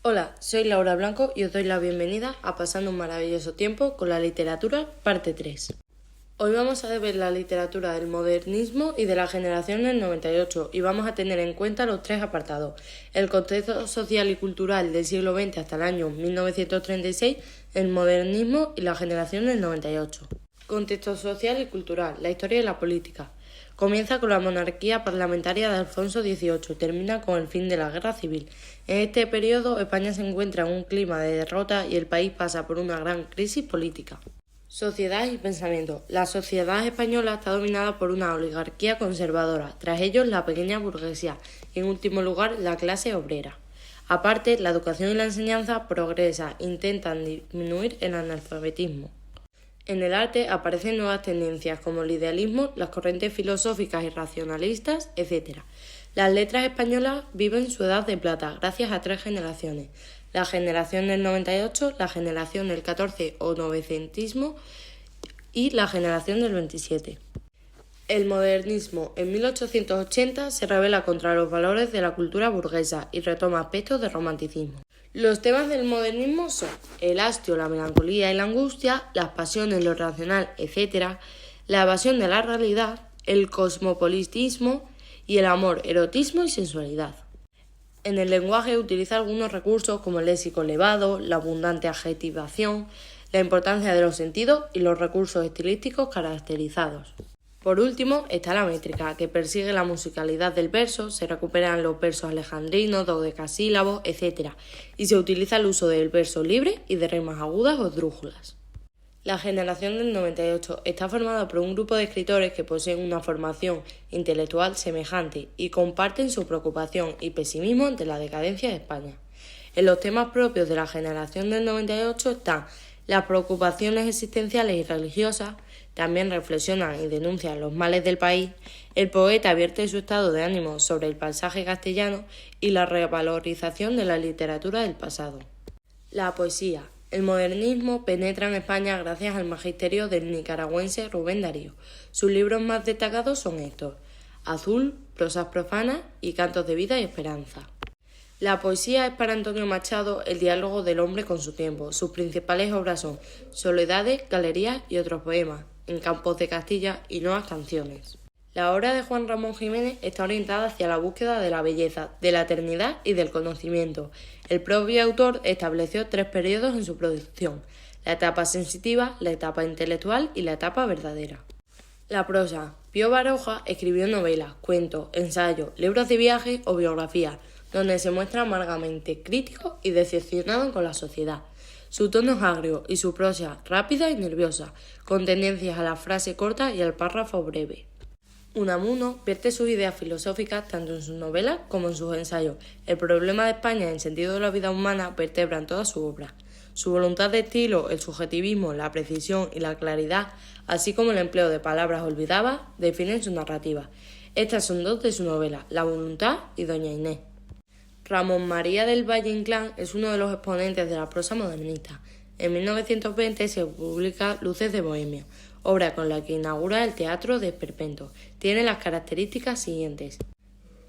Hola, soy Laura Blanco y os doy la bienvenida a Pasando un maravilloso tiempo con la literatura, parte 3. Hoy vamos a ver la literatura del modernismo y de la generación del 98 y vamos a tener en cuenta los tres apartados: el contexto social y cultural del siglo XX hasta el año 1936, el modernismo y la generación del 98. Contexto social y cultural, la historia y la política. Comienza con la monarquía parlamentaria de Alfonso XVIII y termina con el fin de la guerra civil. En este periodo, España se encuentra en un clima de derrota y el país pasa por una gran crisis política. Sociedad y pensamiento. La sociedad española está dominada por una oligarquía conservadora, tras ellos la pequeña burguesía y en último lugar la clase obrera. Aparte, la educación y la enseñanza progresa, intentan disminuir el analfabetismo. En el arte aparecen nuevas tendencias como el idealismo, las corrientes filosóficas y racionalistas, etc. Las letras españolas viven su edad de plata gracias a tres generaciones: la generación del 98, la generación del 14 o novecentismo y la generación del 27. El modernismo en 1880 se rebela contra los valores de la cultura burguesa y retoma aspectos del romanticismo. Los temas del modernismo son el hastio, la melancolía y la angustia, las pasiones, lo racional, etc., la evasión de la realidad, el cosmopolitismo y el amor, erotismo y sensualidad. En el lenguaje utiliza algunos recursos como el léxico elevado, la abundante adjetivación, la importancia de los sentidos y los recursos estilísticos caracterizados. Por último está la métrica, que persigue la musicalidad del verso, se recuperan los versos alejandrinos, dodecasílabos, etc. y se utiliza el uso del verso libre y de rimas agudas o esdrújulas. La generación del 98 está formada por un grupo de escritores que poseen una formación intelectual semejante y comparten su preocupación y pesimismo ante la decadencia de España. En los temas propios de la generación del 98 están las preocupaciones existenciales y religiosas. También reflexionan y denuncian los males del país. El poeta vierte su estado de ánimo sobre el paisaje castellano y la revalorización de la literatura del pasado. La poesía. El modernismo penetra en España gracias al magisterio del nicaragüense Rubén Darío. Sus libros más destacados son estos: Azul, Prosas profanas y Cantos de vida y esperanza. La poesía es para Antonio Machado el diálogo del hombre con su tiempo. Sus principales obras son Soledades, Galerías y otros poemas, En campos de Castilla y Nuevas canciones. La obra de Juan Ramón Jiménez está orientada hacia la búsqueda de la belleza, de la eternidad y del conocimiento. El propio autor estableció tres periodos en su producción: la etapa sensitiva, la etapa intelectual y la etapa verdadera. La prosa. Pío Baroja escribió novelas, cuentos, ensayos, libros de viaje o biografías, donde se muestra amargamente crítico y decepcionado con la sociedad. Su tono es agrio y su prosa rápida y nerviosa, con tendencias a la frase corta y al párrafo breve. Unamuno vierte sus ideas filosóficas tanto en sus novelas como en sus ensayos. El problema de España en sentido de la vida humana vertebran toda su obra. Su voluntad de estilo, el subjetivismo, la precisión y la claridad, así como el empleo de palabras olvidadas, definen su narrativa. Estas son dos de sus novelas: La voluntad y Doña Inés. Ramón María del Valle Inclán es uno de los exponentes de la prosa modernista. En 1920 se publica Luces de Bohemia, obra con la que inaugura el teatro de Esperpento. Tiene las características siguientes: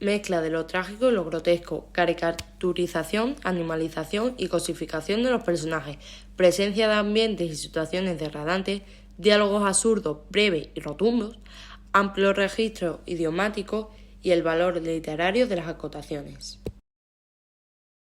mezcla de lo trágico y lo grotesco, caricaturización, animalización y cosificación de los personajes, presencia de ambientes y situaciones degradantes, diálogos absurdos, breves y rotundos, amplio registro idiomático y el valor literario de las acotaciones.